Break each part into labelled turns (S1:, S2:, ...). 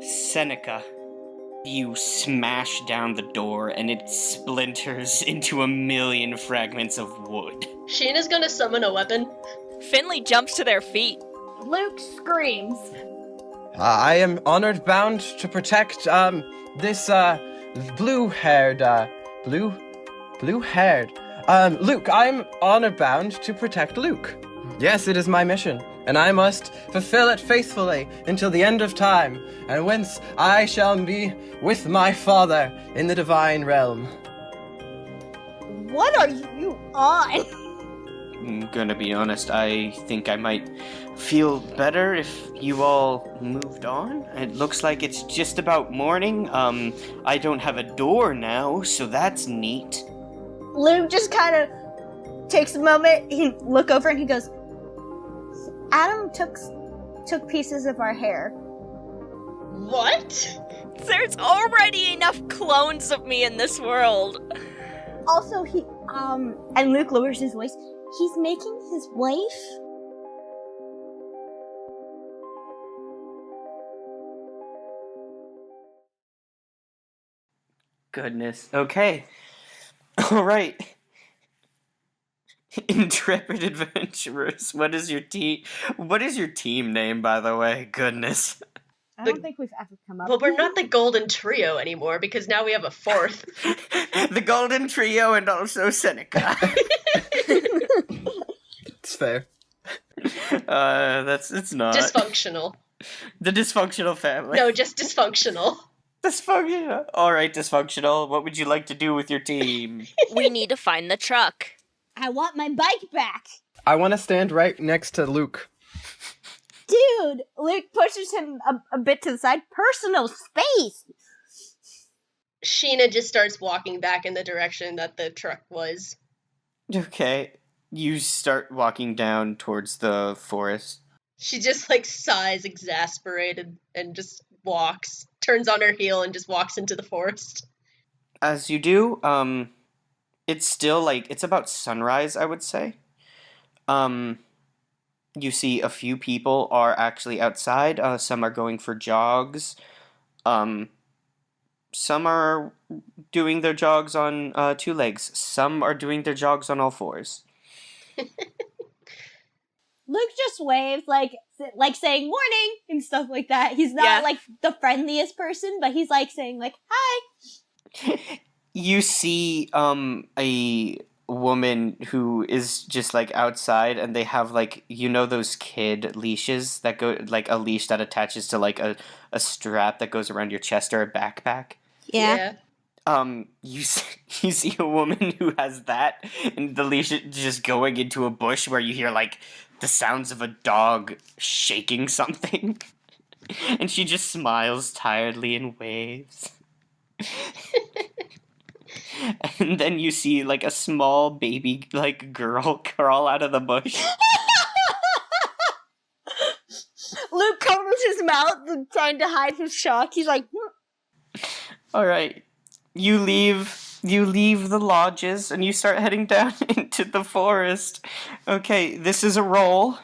S1: Seneca, you smash down the door and it splinters into a million fragments of wood.
S2: Sheena's gonna summon a weapon.
S3: Finley jumps to their feet.
S4: Luke screams.
S5: I am honored bound to protect, this, blue-haired, Luke, I'm honored bound to protect Luke. Yes, it is my mission, and I must fulfill it faithfully until the end of time, and whence I shall be with my father in the divine realm.
S4: What are you on?
S1: I'm gonna be honest, I think I might feel better if you all moved on. It looks like it's just about morning. I don't have a door now, so that's neat.
S4: Luke just kind of takes a moment, he look over and he goes, Adam took pieces of our hair.
S2: What?
S3: There's already enough clones of me in this world.
S4: Also, and Luke lowers his voice, he's making his wife?
S1: Goodness. Okay. All right. Intrepid adventurers. What is your team name, by the way? Goodness.
S4: I don't think we've ever come up
S2: Well, we're not the Golden Trio anymore because now we have a fourth.
S1: The Golden Trio and also Seneca.
S5: It's fair.
S1: It's not.
S2: Dysfunctional.
S1: The dysfunctional family.
S2: No, just dysfunctional.
S1: Dysfunctional. All right, dysfunctional. What would you like to do with your team?
S3: We need to find the truck.
S4: I want my bike back.
S5: I want to stand right next to Luke.
S4: Dude, Luke pushes him a bit to the side. Personal space.
S2: Sheena just starts walking back in the direction that the truck was.
S1: Okay. You start walking down towards the forest.
S2: She just, sighs exasperated and just walks, turns on her heel and just walks into the forest.
S1: As you do, it's still, it's about sunrise, I would say. You see a few people are actually outside. Some are going for jogs. Some are doing their jogs on 2 legs. Some are doing their jogs on all 4s.
S4: Luke just waves, like saying morning and stuff like that. He's not, the friendliest person, but he's, saying, hi.
S1: You see, a woman who is just, outside, and they have, those kid leashes that go, a leash that attaches to, a strap that goes around your chest or a backpack.
S4: Yeah.
S1: You see a woman who has that, and the leash is just going into a bush where you hear, the sounds of a dog shaking something. And she just smiles tiredly and waves. And then you see, a small baby, girl crawl out of the bush.
S4: Luke covers his mouth and trying to hide his shock. He's like,
S1: Alright. You leave the lodges and you start heading down into the forest. Okay, this is a roll.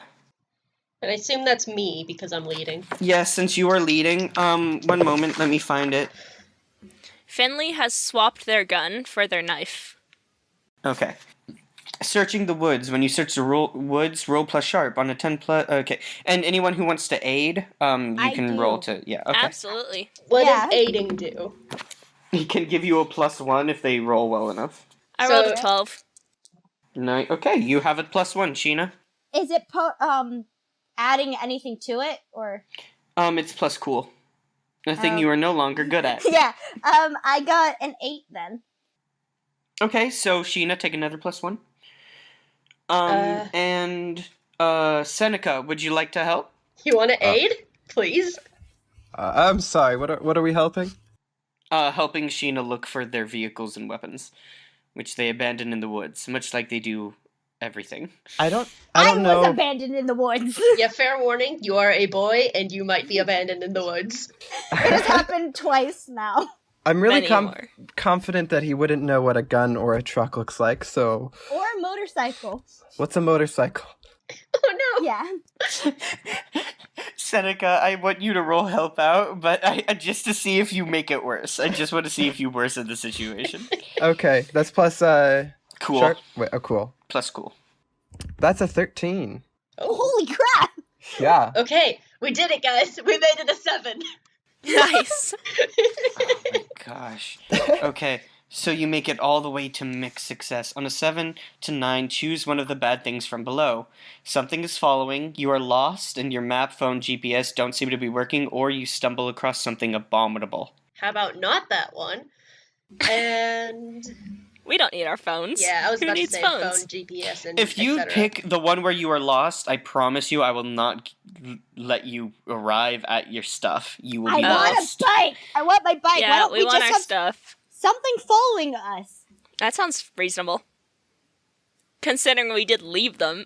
S2: And I assume that's me because I'm leading.
S1: Yes, since you are leading. One moment, let me find it.
S3: Finley has swapped their gun for their knife.
S1: Okay. Searching the woods. When you search the woods, roll plus sharp on a 10 plus. Okay. And anyone who wants to aid, you can roll to. Yeah, okay.
S3: Absolutely.
S2: What does aiding do?
S1: He can give you a +1 if they roll well enough.
S3: I rolled a 12.
S1: No, okay, you have a +1, Sheena.
S4: is it adding anything to it, or?
S1: It's plus cool. A thing you are no longer good at.
S4: Yeah, I got an 8 then.
S1: Okay, so Sheena, take another +1. And Seneca, would you like to help?
S2: You want to aid? Please?
S5: I'm sorry, what are we helping?
S1: Helping Sheena look for their vehicles and weapons, which they abandon in the woods, much like they do everything.
S5: I don't
S4: I
S5: know.
S4: was abandoned in the woods.
S2: Yeah, fair warning, you are a boy, and you might be abandoned in the woods.
S4: It has happened twice now.
S5: I'm really
S3: Many
S5: confident that he wouldn't know what a gun or a truck looks like, so...
S4: Or a motorcycle.
S5: What's a motorcycle?
S2: Oh no!
S4: Yeah.
S1: Seneca, I want you to roll help out, but just to see if you make it worse. I just want to see if you worsen the situation.
S5: Okay, that's plus
S1: Cool.
S5: Sharp. Wait, oh, cool.
S1: Plus cool.
S5: That's a 13.
S2: Oh,
S4: Holy crap!
S5: Yeah.
S2: okay. We did it, guys. We made it a 7.
S3: Nice.
S1: Oh my gosh. Okay, so you make it all the way to mixed success. On a 7 to 9, choose one of the bad things from below. Something is following, you are lost, and your map, phone, GPS don't seem to be working, or you stumble across something abominable.
S2: How about not that one? And
S3: We don't need our phones.
S2: yeah, I was
S3: Who
S2: about to
S3: needs
S2: say
S3: phones?
S2: phone, GPS, and
S1: If you
S2: et cetera.
S1: pick the one where you are lost, I promise you I will not let you arrive at your stuff. You will
S4: I
S1: be
S4: want
S1: lost.
S4: a bike. I want my bike. Why
S3: Yeah,
S4: don't
S3: we
S4: we
S3: want
S4: just
S3: our
S4: have
S3: stuff.
S4: something following us?
S3: That sounds reasonable. Considering we did leave them.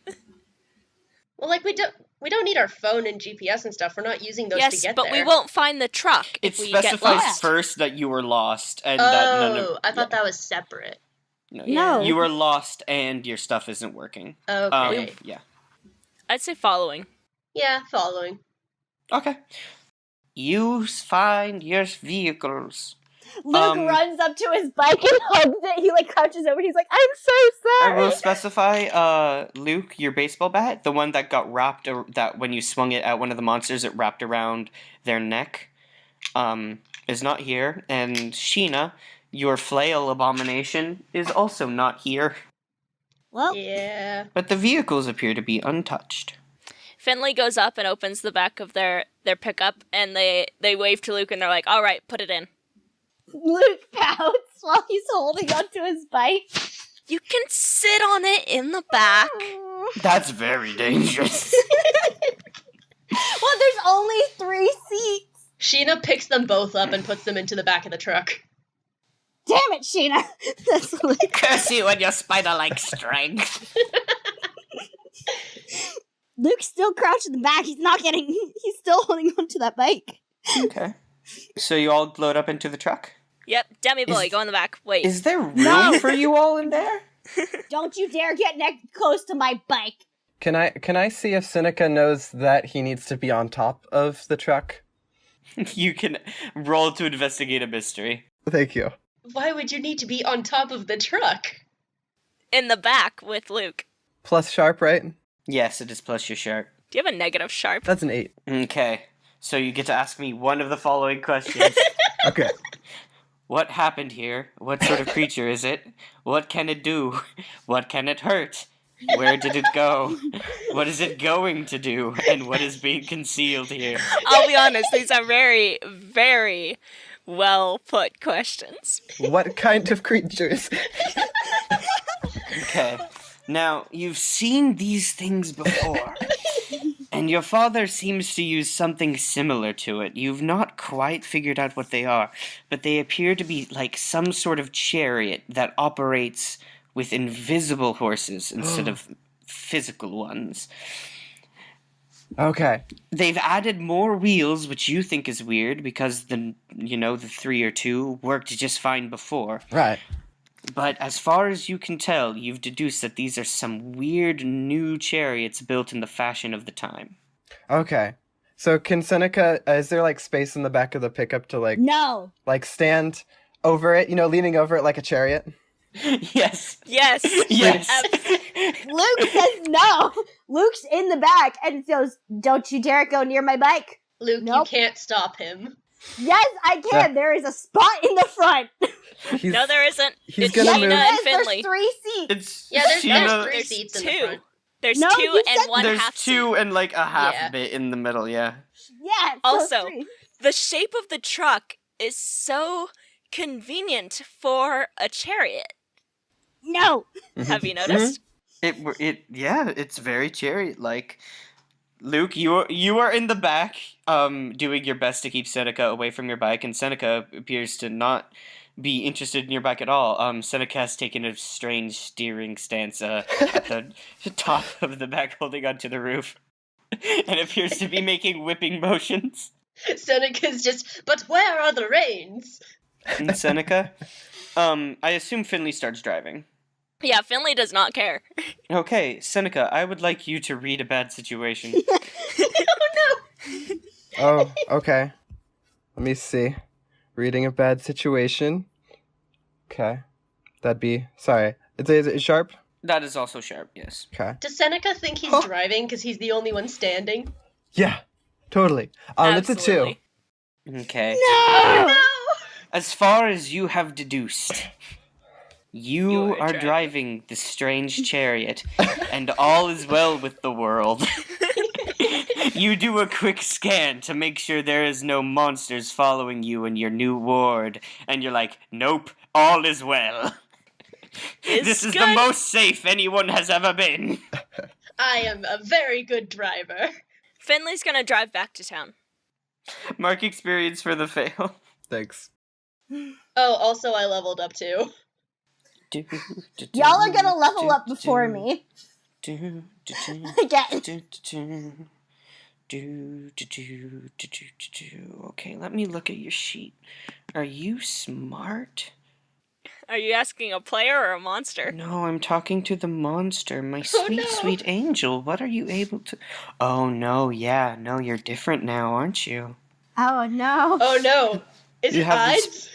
S2: Well, like we don't need our phone and GPS and stuff. We're not using those to
S3: Yes,
S2: get
S3: but
S2: there.
S3: we won't find the truck
S1: It
S3: if we get
S1: specifies
S3: lost.
S1: first that you were lost, and that none of...
S2: Oh, I thought that was separate.
S4: No.
S1: You were lost and your stuff isn't working.
S2: Okay.
S1: Yeah.
S3: I'd say following.
S2: Yeah, following.
S1: Okay. You find your vehicles.
S4: Luke runs up to his bike and hugs it. He like crouches over. He's like, "I'm so
S1: I
S4: sorry."
S1: will specify, Luke, your baseball bat, the one that got wrapped, that when you swung it at one of the monsters, it wrapped around their neck, is not here. And Sheena, your flail abomination, is also not here.
S4: Well,
S2: Yeah.
S1: But the vehicles appear to be untouched.
S3: Finley goes up and opens the back of their pickup, and they wave to Luke, and they're like, all right, put it in.
S4: Luke pouts while he's holding onto his bike.
S3: You can sit on it in the back.
S1: That's very dangerous.
S4: Well, there's only 3 seats.
S2: Sheena picks them both up and puts them into the back of the truck.
S4: Damn it, Sheena. That's Luke.
S1: Curse you and your spider-like strength.
S4: Luke's still crouched in the back. He's not getting. He's still holding onto that bike.
S1: Okay. So you all load up into the truck?
S3: Yep, Demi Boy,
S1: Is-
S3: go in the back. Wait.
S1: Is there room
S4: No.
S1: for you all in there?
S4: Don't you dare get close to my bike.
S5: Can I see if Seneca knows that he needs to be on top of the truck?
S1: You can roll to investigate a mystery.
S5: Thank you.
S2: Why would you need to be on top of the truck?
S3: In the back with Luke.
S5: Plus sharp, right?
S1: Yes, it is plus your sharp.
S3: Do you have a negative sharp?
S5: That's an 8.
S1: Okay. So you get to ask me one of the following questions.
S5: Okay.
S1: What happened here? What sort of creature is it? What can it do? What can it hurt? Where did it go? What is it going to do? And what is being concealed here?
S3: I'll be honest, these are very, very well put questions.
S5: What kind of creatures?
S1: Okay. Now, you've seen these things before. And your father seems to use something similar to it. You've not quite figured out what they are, but they appear to be like some sort of chariot that operates with invisible horses instead of physical ones.
S5: Okay.
S1: They've added more wheels, which you think is weird because the 3 or 2 worked just fine before.
S5: Right.
S1: But as far as you can tell, you've deduced that these are some weird new chariots built in the fashion of the time.
S5: Okay. So can Seneca, is there like space in the back of the pickup to
S4: No.
S5: like stand over it, leaning over it like a chariot?
S1: Yes.
S3: Yes.
S1: Yes.
S4: Luke says no. Luke's in the back and goes, "Don't you dare go near my bike."
S2: Luke,
S4: Nope.
S2: you can't stop him.
S4: Yes, I can. There is a spot in the front.
S5: He's,
S3: No, there isn't.
S5: he's
S3: It's
S5: gonna
S3: Sheena
S5: move.
S3: and
S4: Yes,
S3: Finley.
S4: there's 3 seats.
S1: It's
S2: Yeah, there's
S1: Sheena-
S2: three
S3: There's
S2: seats in the
S3: two.
S2: front.
S3: There's
S4: No,
S3: 2
S4: you
S3: and
S4: said
S3: 1
S1: There's
S3: half
S1: 2 and like a half
S2: Yeah.
S1: bit in the middle, yeah.
S4: Yeah. so
S3: Also,
S4: 3.
S3: The shape of the truck is so convenient for a chariot.
S4: No.
S3: Have you noticed?
S1: It's very chariot-like. Luke, you are in the back, doing your best to keep Seneca away from your bike, and Seneca appears to not be interested in your bike at all. Seneca has taken a strange steering stance at the top of the back, holding onto the roof, and appears to be making whipping motions.
S2: Seneca's just, but where are the reins?
S1: And Seneca, I assume Finley starts driving.
S3: Yeah, Finley does not care.
S1: Okay, Seneca, I would like you to read a bad situation.
S5: Oh, okay. Let me see. Reading a bad situation. Okay. That'd be... Sorry. Is it sharp?
S1: That is also sharp, yes.
S5: Okay.
S2: Does Seneca think he's driving because he's the only one standing?
S5: Yeah. Totally. It's a 2.
S3: Absolutely.
S1: Okay.
S2: No!
S1: As far as you have deduced, you
S3: are
S1: are
S3: driving.
S1: driving the strange chariot, and all is well with the world. You do a quick scan to make sure there is no monsters following you in your new ward, and you're like, nope, all is well. This is the
S3: good.
S1: most safe anyone has ever been.
S2: I am a very good driver.
S3: Finley's gonna drive back to town.
S1: Mark experience for the fail.
S5: Thanks.
S2: Oh, also I leveled up too.
S4: Y'all are gonna level up before me. Again.
S1: Okay, let me look at your sheet. Are you smart?
S3: Are you asking a player or a monster?
S1: No, I'm talking to the monster, my sweet,
S2: no.
S1: sweet angel. What are you able to... Oh, no, yeah, no, you're different now, aren't you?
S4: Oh no.
S2: Oh no. Is
S1: You
S2: it
S1: have this-
S2: eyes?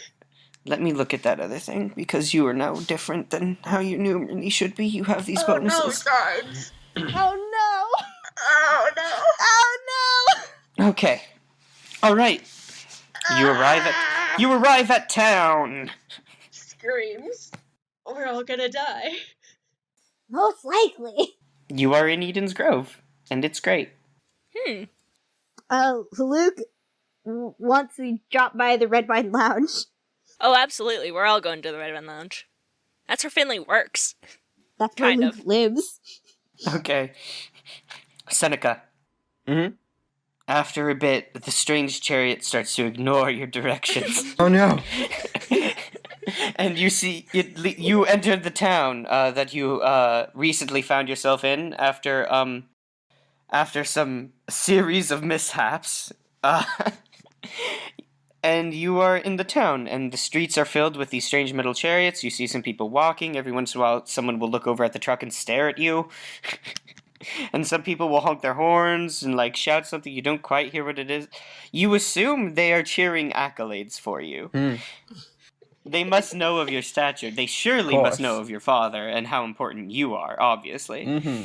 S1: Let me look at that other thing, because you are now different than how you normally should be. You have these
S2: Oh no,
S1: bonuses.
S2: eyes.
S4: Oh no.
S2: Oh no.
S4: Oh no.
S1: Okay. All right. You arrive at town.
S2: Screams. We're all gonna die.
S4: Most likely.
S1: You are in Eden's Grove, and it's great.
S4: Luke wants to drop by the Red Wine Lounge.
S3: Oh, absolutely. We're all going to the Red Wine Lounge. That's where Finley works.
S4: That's where
S3: Kind
S4: Luke
S3: of.
S4: lives.
S1: Okay. Seneca.
S5: Mm-hmm.
S1: After a bit, the strange chariot starts to ignore your directions.
S5: Oh no.
S1: And you see, you entered the town that you recently found yourself in after some series of mishaps. And you are in the town, and the streets are filled with these strange metal chariots. You see some people walking. Every once in a while, someone will look over at the truck and stare at you. And some people will honk their horns and like shout something. You don't quite hear what it is. You assume they are cheering accolades for you. They must know of your stature. They surely must know of your father and how important you are, obviously.
S5: Mm-hmm.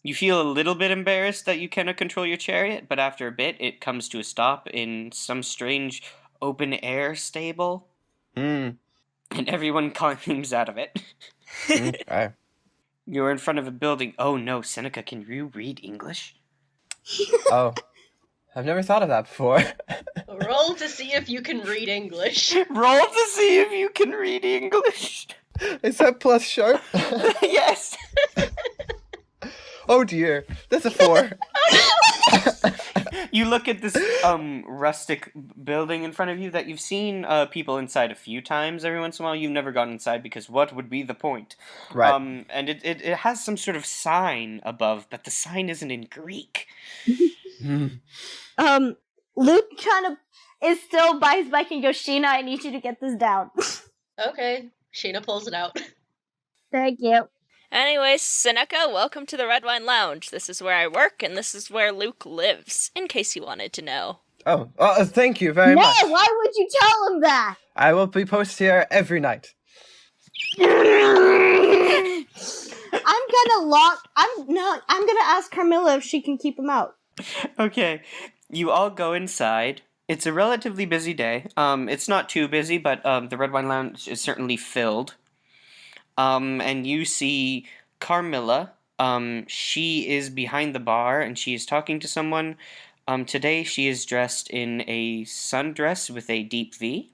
S1: You feel a little bit embarrassed that you cannot control your chariot, but after a bit, it comes to a stop in some strange open-air stable,
S5: Mm.
S1: and everyone climbs out of it.
S5: Okay.
S1: You're in front of a building. Oh no, Seneca, can you read English?
S5: Oh. I've never thought of that before.
S2: Roll to see if you can read English.
S1: Roll to see if you can read English.
S5: Is that plus sharp?
S1: Yes.
S5: Oh dear. That's a 4.
S1: You look at this rustic building in front of you that you've seen people inside a few times. Every once in a while, you've never gone inside because what would be the point?
S5: Right.
S1: And it has some sort of sign above, but the sign isn't in Greek.
S4: Luke is still by his bike and goes, Sheena, I need you to get this down.
S2: Okay. Sheena pulls it out.
S4: Thank you.
S3: Anyways, Seneca, welcome to the Red Wine Lounge. This is where I work, and this is where Luke lives, in case you wanted to know.
S5: Oh, thank you very
S4: No,
S5: much.
S4: why would you tell him that?
S5: I will be posted here every night.
S4: I'm gonna ask Carmilla if she can keep him out.
S1: Okay, you all go inside. It's a relatively busy day. It's not too busy, but the Red Wine Lounge is certainly filled. And you see Carmilla. She is behind the bar, and she is talking to someone. Today she is dressed in a sundress with a deep V.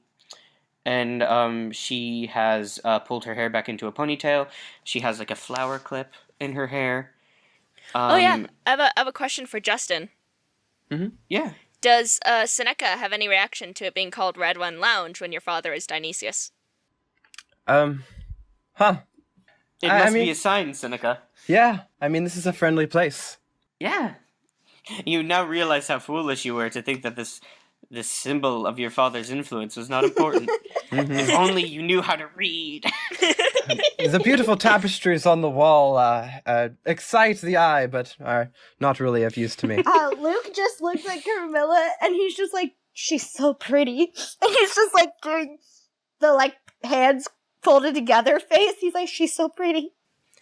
S1: And she has pulled her hair back into a ponytail. She has like a flower clip in her hair.
S3: Oh yeah, I have a question for Justin.
S1: Yeah.
S3: Does Seneca have any reaction to it being called Red Wine Lounge when your father is Dionysius?
S5: Huh.
S1: It
S5: I
S1: must
S5: mean-
S1: be a sign, Seneca.
S5: Yeah, I mean, this is a friendly place.
S1: Yeah. You now realize how foolish you were to think that this the symbol of your father's influence was not important. If only you knew how to read.
S5: The beautiful tapestries on the wall excite the eye, but are not really of use to me.
S4: Luke just looks at Carmilla, and he's just like, she's so pretty. And he's just like doing the like hands folded together face. He's like, she's so pretty.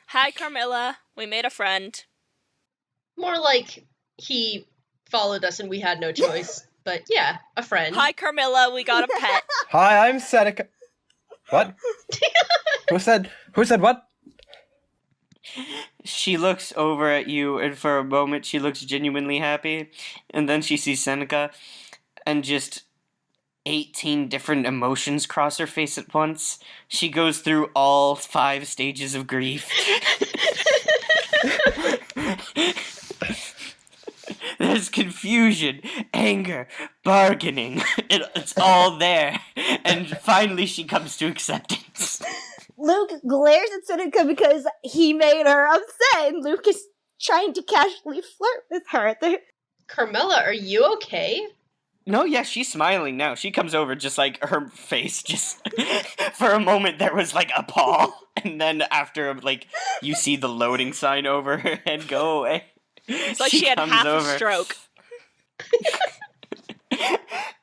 S3: Hi, Carmilla. We made a friend.
S2: More like he followed us and we had no choice. But yeah, a friend.
S3: Hi, Carmilla. We got a pet.
S5: Hi, I'm Seneca. What? Who said what?
S1: She looks over at you, and for a moment she looks genuinely happy, and then she sees Seneca, and just 18 different emotions cross her face at once. She goes through all 5 stages of grief. There's confusion, anger, bargaining. It's all there. And finally she comes to acceptance.
S4: Luke glares at Seneca because he made her upset, and Luke is trying to casually flirt with her.
S2: Carmilla, are you okay?
S1: No, yeah, she's smiling now. She comes over just like her face just... For a moment there was like a paw. And then after like you see the loading sign over her head go away.
S3: It's like she had half a stroke.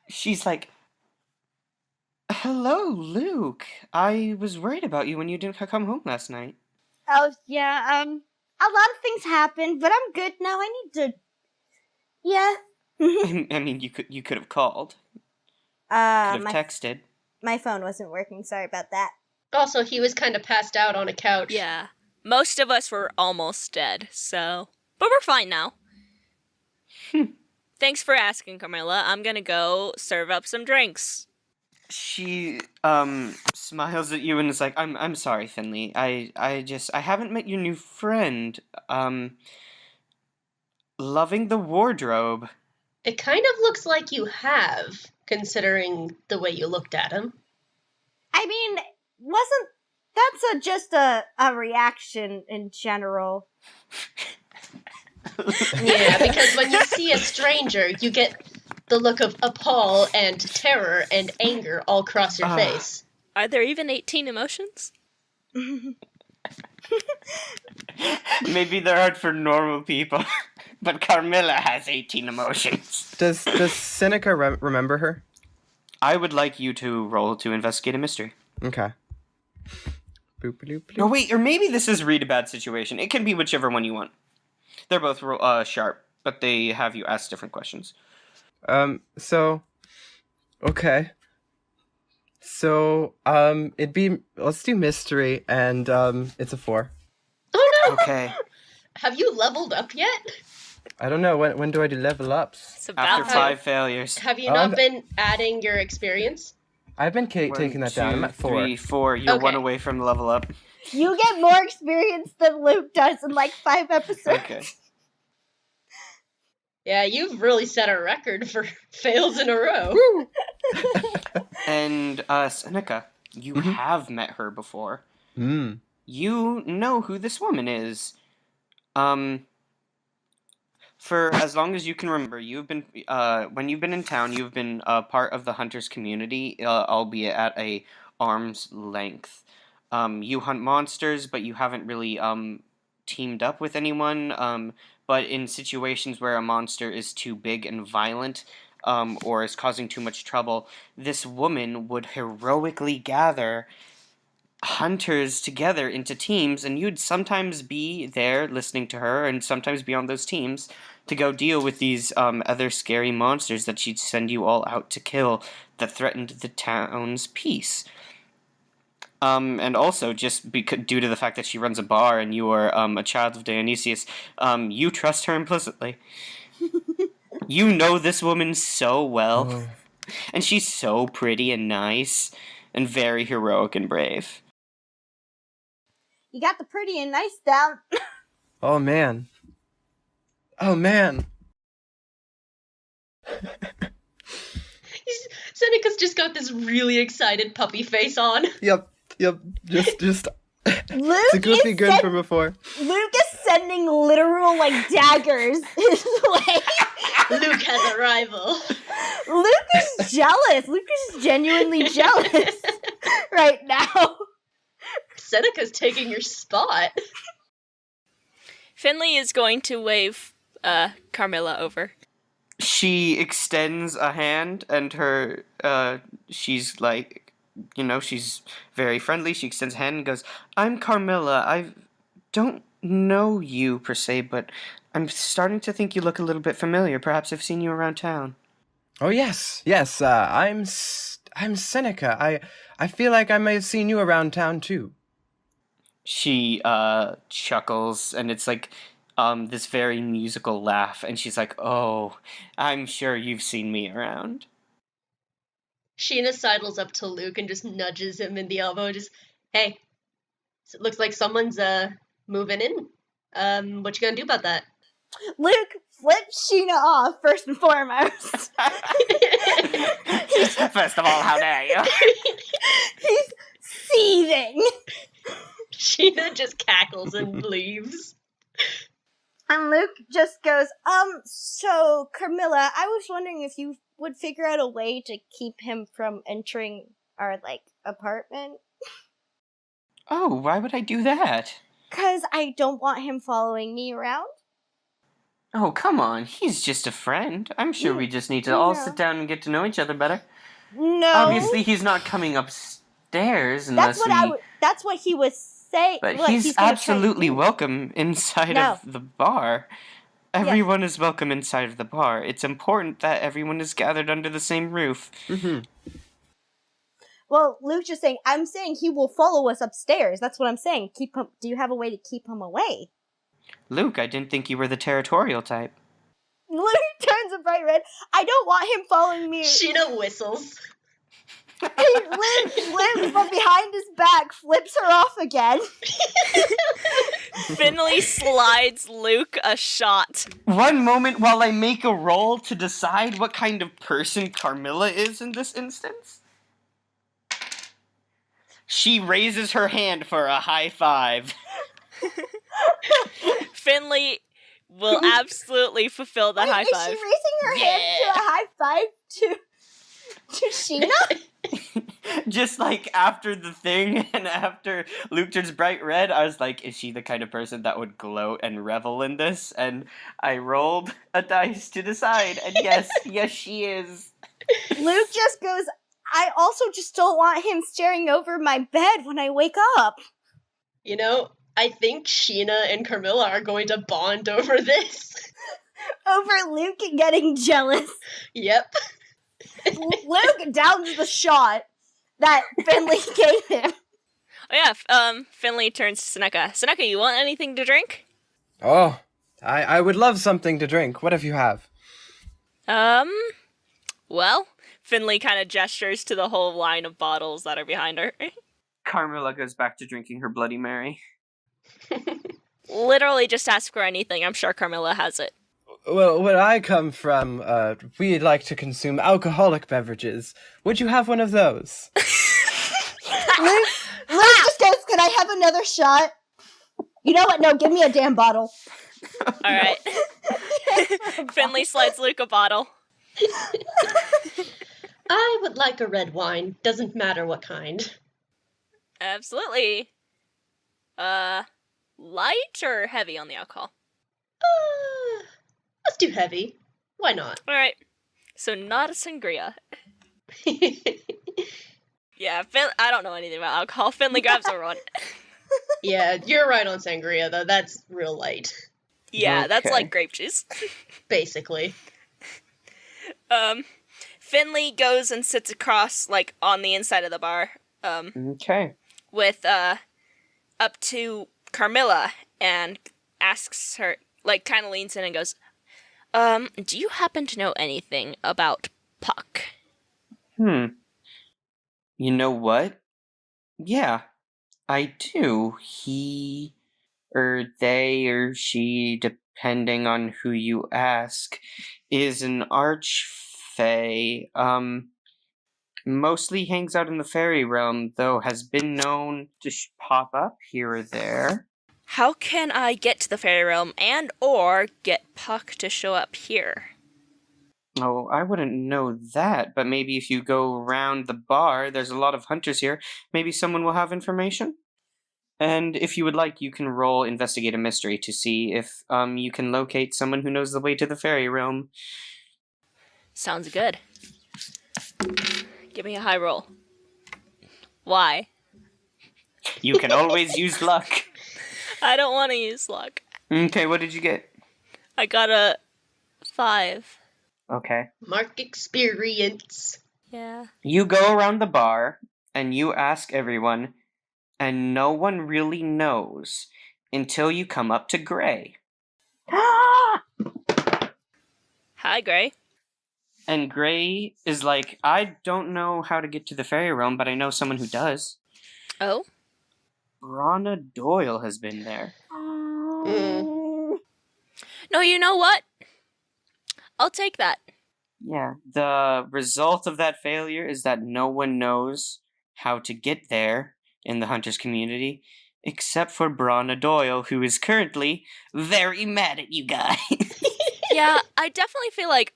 S1: She's like, hello, Luke. I was worried about you when you didn't come home last night.
S4: Oh, yeah, a lot of things happened, but I'm good now. I need to... Yeah.
S1: I mean, you could have called. Could have texted.
S4: My phone wasn't working. Sorry about that.
S2: Also, he was kind of passed out on a couch.
S3: Yeah. Most of us were almost dead, so... But we're fine now. Thanks for asking, Carmilla. I'm gonna go serve up some drinks.
S1: She smiles at you and is like, I'm sorry, Finley. I haven't met your new friend. Loving the wardrobe.
S2: It kind of looks like you have, considering the way you looked at him.
S4: I mean, that's just a reaction in general.
S2: Yeah, because when you see a stranger, you get the look of appall and terror and anger all across your face.
S3: Are there even 18 emotions?
S1: Maybe there aren't for normal people, but Carmilla has 18 emotions.
S5: Does Seneca remember her?
S1: I would like you to roll to investigate a mystery.
S5: Okay. Boop, bloop, bloop.
S1: Oh, wait, or maybe this is read a bad situation. It can be whichever one you want. They're both sharp, but they have you ask different questions.
S5: Okay. So, let's do mystery, and, it's a 4.
S2: Oh no!
S1: Okay.
S2: Have you leveled up yet?
S5: I don't know, when do I do level ups?
S3: It's about
S1: After 5 failures.
S2: Have you not been adding your experience?
S5: I've been taking that down, I'm at 4.
S1: 3, 4. You're
S2: Okay.
S1: 1 away from level up.
S4: You get more experience than Luke does in like 5 episodes.
S1: Okay.
S2: Yeah, you've really set a record for fails in a row.
S1: And, Seneca, you have met her before.
S5: Mm.
S1: You know who this woman is. For as long as you can remember, you've been, when you've been in town, you've been part of the Hunters community, albeit at a arm's length. You hunt monsters, but you haven't really, teamed up with anyone, but in situations where a monster is too big and violent, or is causing too much trouble, this woman would heroically gather hunters together into teams, and you'd sometimes be there listening to her, and sometimes be on those teams to go deal with these other scary monsters that she'd send you all out to kill that threatened the town's peace. And also, just due to the fact that she runs a bar and you are a child of Dionysius, you trust her implicitly. You know this woman so well, and she's so pretty and nice, and very heroic and brave.
S4: You got the pretty and nice down.
S5: Oh, man. Oh, man.
S2: Seneca's just got this really excited puppy face on.
S5: Yep. Just. It's a
S4: Luke
S5: goofy
S4: is
S5: grin from before.
S4: Luke is sending literal like daggers his way.
S2: Luke has a rival.
S4: Luke jealous. Lucas is genuinely jealous right now.
S2: Seneca's taking your spot.
S3: Finley is going to wave Carmilla over.
S1: She extends a hand, and she's like, she's very friendly. She extends a hand and goes, "I'm Carmilla. I don't know you per se, but I'm starting to think you look a little bit familiar. Perhaps I've seen you around town."
S5: Oh, yes. I'm Seneca. I feel like I may have seen you around town, too.
S1: She chuckles, and it's like this very musical laugh, and she's like, "Oh, I'm sure you've seen me around."
S2: Sheena sidles up to Luke and just nudges him in the elbow. Just, hey, it looks like someone's moving in. What you gonna do about that?
S4: Luke flips Sheena off first and foremost.
S1: First of all, how dare you?
S4: He's seething.
S2: Sheena just cackles and leaves.
S4: And Luke just goes, so Carmilla, I was wondering if you would figure out a way to keep him from entering our, apartment.
S1: Oh, why would I do that?
S4: 'Cause I don't want him following me around.
S1: Oh, come on. He's just a friend. I'm sure we just need to all
S4: No.
S1: sit down and get to know each other better.
S4: No.
S1: Obviously, he's not coming upstairs unless
S4: that's what he was saying.
S1: But
S4: what
S1: he's
S4: gonna try to
S1: absolutely
S4: do.
S1: welcome inside
S4: No.
S1: of the bar. Everyone is welcome inside of the bar. It's important that everyone is gathered under the same roof.
S5: Mm-hmm.
S4: Well, Luke's just saying, I'm saying he will follow us upstairs. That's what I'm saying. Keep him. Do you have a way to keep him away?
S1: Luke, I didn't think you were the territorial type.
S4: Luke turns a bright red. I don't want him following me.
S2: Sheena whistles.
S4: Liv from behind his back flips her off again.
S3: Finley slides Luke a shot.
S1: One moment while I make a roll to decide what kind of person Carmilla is in this instance. She raises her hand for a high five.
S3: Finley will absolutely fulfill the
S4: Wait,
S3: high
S4: is
S3: five.
S4: she raising her hand to a high five to Sheena?
S1: Just like after the thing and after Luke turns bright red, I was like, is she the kind of person that would gloat and revel in this? And I rolled a dice to decide, and yes, she is.
S4: Luke just goes, I also just don't want him staring over my bed when I wake up.
S2: You know, I think Sheena and Carmilla are going to bond over this.
S4: Over Luke getting jealous.
S2: Yep.
S4: Luke downs the shot that Finley gave him.
S3: Oh yeah, Finley turns to Seneca. Seneca, you want anything to drink?
S5: Oh, I would love something to drink. What if you have?
S3: Well, Finley kind of gestures to the whole line of bottles that are behind her.
S1: Carmilla goes back to drinking her Bloody Mary.
S3: Literally just ask for anything. I'm sure Carmilla has it.
S5: Well, where I come from, we like to consume alcoholic beverages. Would you have one of those?
S4: Luke just goes, can I have another shot? You know what? No, give me a damn bottle.
S3: Alright. Finley slides Luke a bottle.
S2: I would like a red wine. Doesn't matter what kind.
S3: Absolutely. Light or heavy on the alcohol?
S2: Let's do heavy. Why not?
S3: Alright. So not a sangria. Yeah, I don't know anything about alcohol. Finley grabs a one.
S2: Yeah, you're right on sangria, though. That's real light.
S3: Yeah, that's
S1: Okay.
S3: like grape juice.
S2: Basically.
S3: Finley goes and sits across, like, on the inside of the bar,
S1: Okay.
S3: with, up to Carmilla, and asks her, like, kind of leans in and goes, do you happen to know anything about Puck?
S1: You know what? Yeah, I do. He, or they, or she, depending on who you ask, is an archfey. Mostly hangs out in the fairy realm, though has been known to pop up here or there.
S3: How can I get to the fairy realm and or get Puck to show up here?
S1: Oh, I wouldn't know that, but maybe if you go around the bar, there's a lot of hunters here. Maybe someone will have information. And if you would like, you can roll investigate a mystery to see if you can locate someone who knows the way to the fairy realm.
S3: Sounds good. Give me a high roll. Why?
S1: You can always use luck.
S3: I don't want to use luck.
S1: Okay, what did you get?
S3: I got a 5.
S1: Okay.
S2: Mark experience.
S3: Yeah.
S1: You go around the bar and you ask everyone, and no one really knows until you come up to Gray.
S3: Hi, Gray.
S1: And Gray is like, I don't know how to get to the fairy realm, but I know someone who does.
S3: Oh?
S1: Brana Doyle has been there.
S3: No, you know what? I'll take that.
S1: Yeah. The result of that failure is that no one knows how to get there in the Hunters community, except for Brana Doyle, who is currently very mad at you guys.
S3: Yeah, I definitely feel like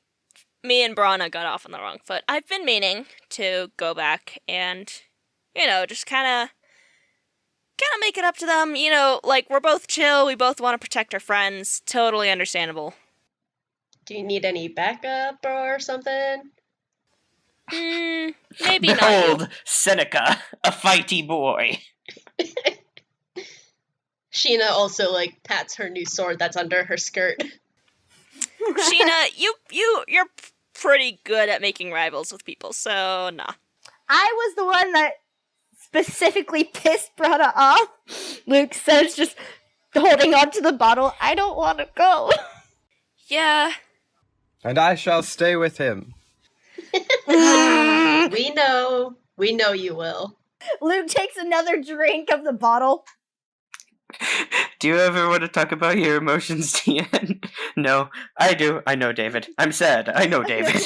S3: me and Brana got off on the wrong foot. I've been meaning to go back and, just kind of make it up to them. Like, we're both chill, we both want to protect our friends. Totally understandable.
S2: Do you need any backup or something?
S3: Maybe not you.
S1: Behold, Seneca, a fighty boy.
S2: Sheena also, pats her new sword that's under her skirt.
S3: Sheena, you're pretty good at making rivals with people, so nah.
S4: I was the one that specifically pissed Brana off. Luke says, just holding on to the bottle, I don't want to go.
S3: Yeah.
S5: And I shall stay with him.
S2: We know you will.
S4: Luke takes another drink of the bottle.
S1: Do you ever want to talk about your emotions, Tian? No, I do. I know, David. I'm sad. I know, David.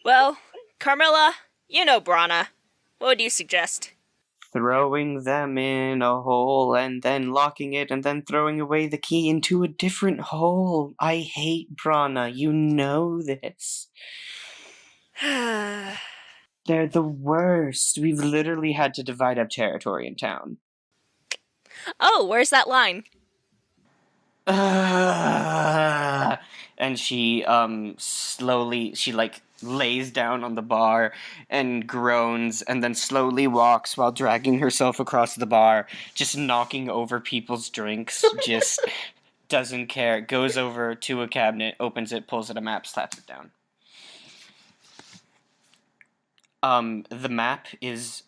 S3: Well, Carmilla, you know Brana. What would you suggest?
S1: Throwing them in a hole and then locking it and then throwing away the key into a different hole. I hate Brana. You know this. They're the worst. We've literally had to divide up territory in town.
S3: Oh, where's that line?
S1: And she slowly lays down on the bar and groans and then slowly walks while dragging herself across the bar, just knocking over people's drinks, just doesn't care. Goes over to a cabinet, opens it, pulls out a map, slaps it down. The map is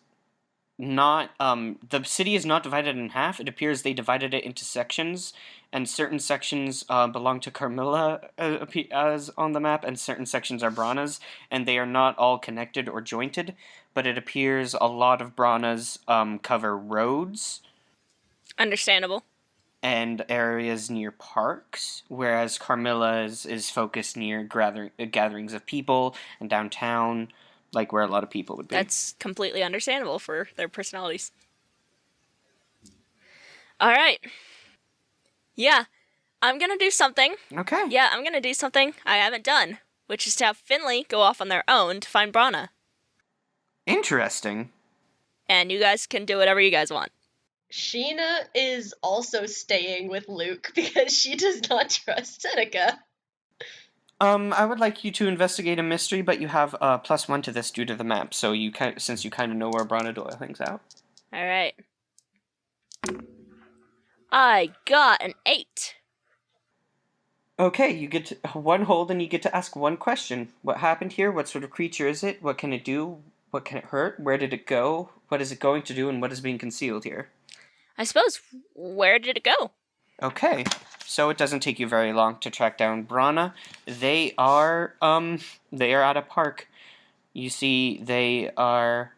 S1: not, the city is not divided in half. It appears they divided it into sections, and certain sections belong to Carmilla as on the map, and certain sections are Brana's, and they are not all connected or jointed, but it appears a lot of Brana's cover roads.
S3: Understandable.
S1: And areas near parks, whereas Carmilla's is focused near gatherings of people and downtown, like where a lot of people would be.
S3: That's completely understandable for their personalities. Alright. Yeah, I'm gonna do something.
S1: Okay.
S3: Yeah, I'm gonna do something I haven't done, which is to have Finley go off on their own to find Brana.
S1: Interesting.
S3: And you guys can do whatever you guys want.
S2: Sheena is also staying with Luke because she does not trust Seneca.
S1: I would like you to investigate a mystery, but you have +1 to this due to the map, so since you kind of know where Brana Doyle hangs out.
S3: Alright. I got an 8.
S1: Okay, you get one hold and you get to ask one question. What happened here? What sort of creature is it? What can it do? What can it hurt? Where did it go? What is it going to do? And what is being concealed here?
S3: I suppose, where did it go?
S1: Okay, so it doesn't take you very long to track down Brana. They are at a park. You see, they are,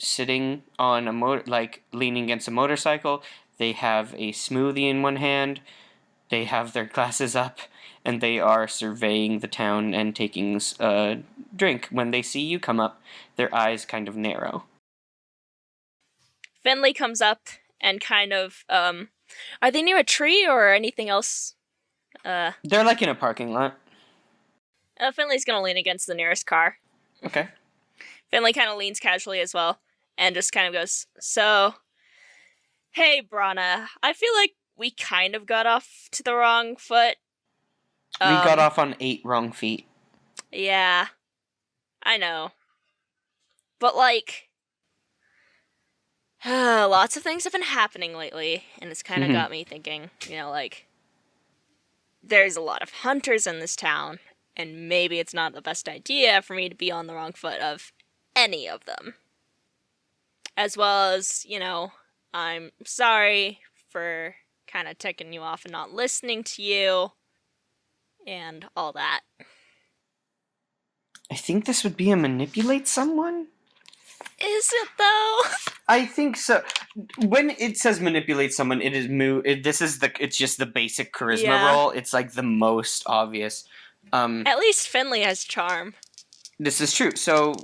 S1: sitting on leaning against a motorcycle. They have a smoothie in one hand. They have their glasses up, and they are surveying the town and taking a drink. When they see you come up, their eyes kind of narrow.
S3: Finley comes up and kind of Are they near a tree or anything else?
S1: They're like in a parking lot.
S3: Finley's gonna lean against the nearest car.
S1: Okay.
S3: Finley kind of leans casually as well, and just kind of goes, "So, hey, Brana, I feel like we kind of got off to the wrong foot.
S1: We got off on 8 wrong feet.
S3: Yeah, I know. But, like, lots of things have been happening lately, and it's kind of got me thinking, like, there's a lot of hunters in this town, and maybe it's not the best idea for me to be on the wrong foot of any of them. As well as, I'm sorry for kind of ticking you off and not listening to you, and all that.
S1: I think this would be a manipulate someone?
S3: Is it, though?
S1: I think so. When it says manipulate someone, it is it's just the basic charisma roll. It's like the most obvious.
S3: At least Finley has charm.
S1: This is true. So,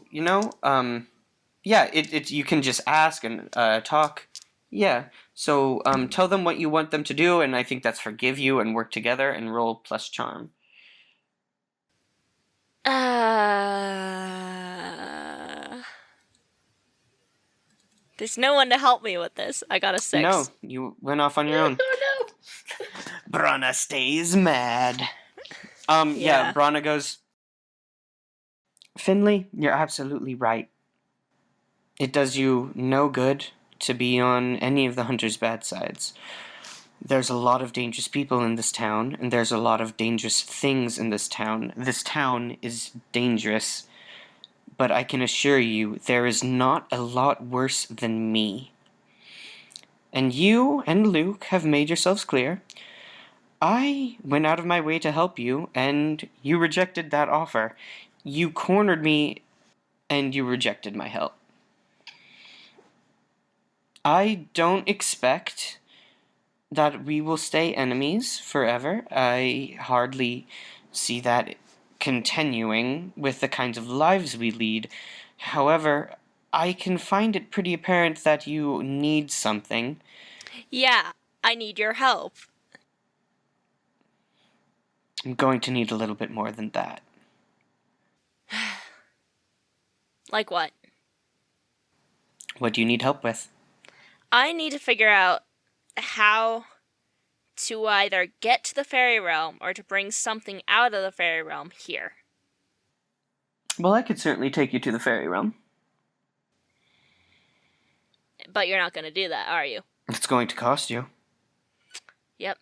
S1: yeah, you can just ask and talk. Yeah. So, tell them what you want them to do, and I think that's forgive you and work together and roll plus charm.
S3: There's no one to help me with this. I got a 6.
S1: No, you went off on your own.
S2: Oh no!
S1: Brana stays mad. Yeah, Brana goes, Finley, you're absolutely right. It does you no good to be on any of the hunters' bad sides. There's a lot of dangerous people in this town, and there's a lot of dangerous things in this town. This town is dangerous, but I can assure you there is not a lot worse than me. And you and Luke have made yourselves clear. I went out of my way to help you, and you rejected that offer. You cornered me, and you rejected my help. I don't expect that we will stay enemies forever. I hardly see that continuing with the kinds of lives we lead. However, I can find it pretty apparent that you need something.
S3: Yeah, I need your help.
S1: I'm going to need a little bit more than that.
S3: Like what?
S1: What do you need help with?
S3: I need to figure out how to either get to the fairy realm or to bring something out of the fairy realm here.
S1: Well, I could certainly take you to the fairy realm.
S3: But you're not going to do that, are you?
S1: It's going to cost you.
S3: Yep.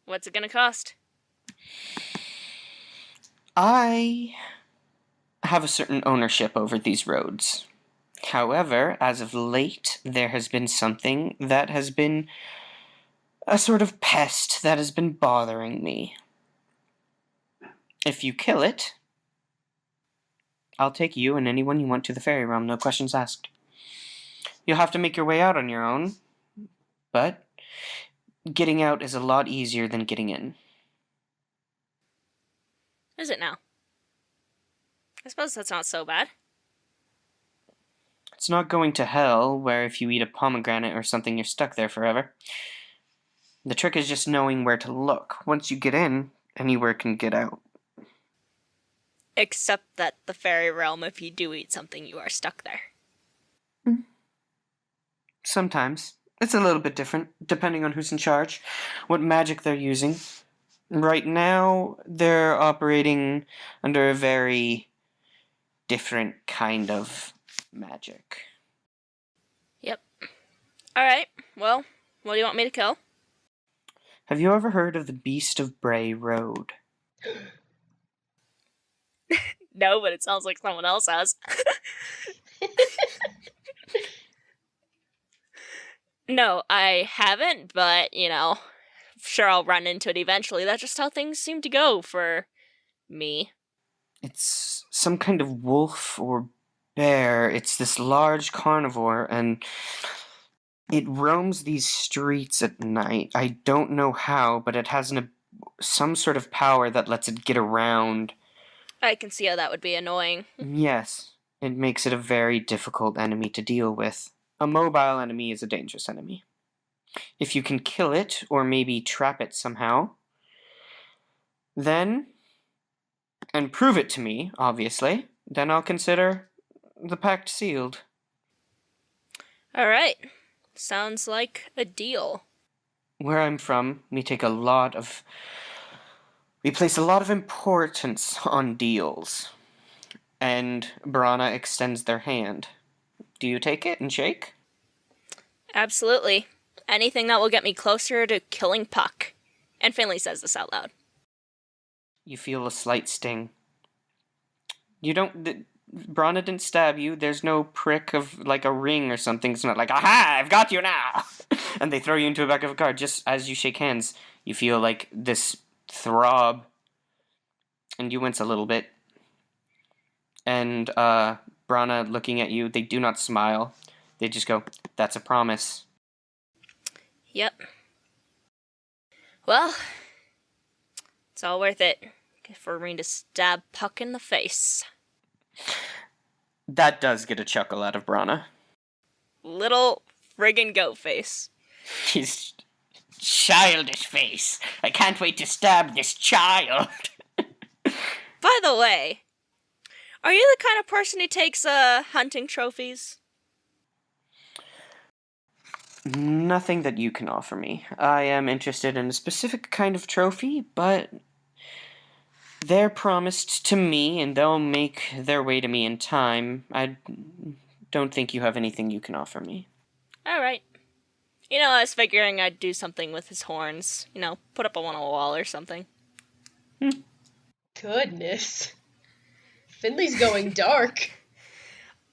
S3: What's it going to cost?
S1: I have a certain ownership over these roads. However, as of late, there has been something that has been a sort of pest that has been bothering me. If you kill it, I'll take you and anyone you want to the fairy realm, no questions asked. You'll have to make your way out on your own, but getting out is a lot easier than getting in.
S3: Is it now? I suppose that's not so bad.
S1: It's not going to hell, where if you eat a pomegranate or something, you're stuck there forever. The trick is just knowing where to look. Once you get in, anywhere can get out.
S3: Except that the fairy realm, if you do eat something, you are stuck there.
S1: Sometimes. It's a little bit different, depending on who's in charge, what magic they're using. Right now, they're operating under a very different kind of magic.
S3: Yep. Alright, well, what do you want me to kill?
S1: Have you ever heard of the Beast of Bray Road?
S3: No, but it sounds like someone else has. No, I haven't, but, sure I'll run into it eventually. That's just how things seem to go for me.
S1: It's some kind of wolf or bear. It's this large carnivore, and it roams these streets at night. I don't know how, but it has some sort of power that lets it get around.
S3: I can see how that would be annoying.
S1: Yes, it makes it a very difficult enemy to deal with. A mobile enemy is a dangerous enemy. If you can kill it, or maybe trap it somehow, then, and prove it to me, obviously, then I'll consider the pact sealed.
S3: All right. Sounds like a deal.
S1: Where I'm from, we place a lot of importance on deals. And Brana extends their hand. Do you take it and shake?
S3: Absolutely. Anything that will get me closer to killing Puck. And Finley says this out loud.
S1: You feel a slight sting. Brana didn't stab you. There's no prick of, like, a ring or something. It's not like, aha, I've got you now! And they throw you into the back of a car. Just as you shake hands, you feel, like, this throb. And you wince a little bit. And, Brana looking at you, they do not smile. They just go, that's a promise.
S3: Yep. Well, it's all worth it for me to stab Puck in the face.
S1: That does get a chuckle out of Brana.
S3: Little friggin' goat face.
S1: His childish face. I can't wait to stab this child.
S3: By the way, are you the kind of person who takes hunting trophies?
S1: Nothing that you can offer me. I am interested in a specific kind of trophy, but they're promised to me, and they'll make their way to me in time. I don't think you have anything you can offer me.
S3: Alright. You know, I was figuring I'd do something with his horns. You know, put up one on a wall or something.
S2: Goodness. Finley's going dark.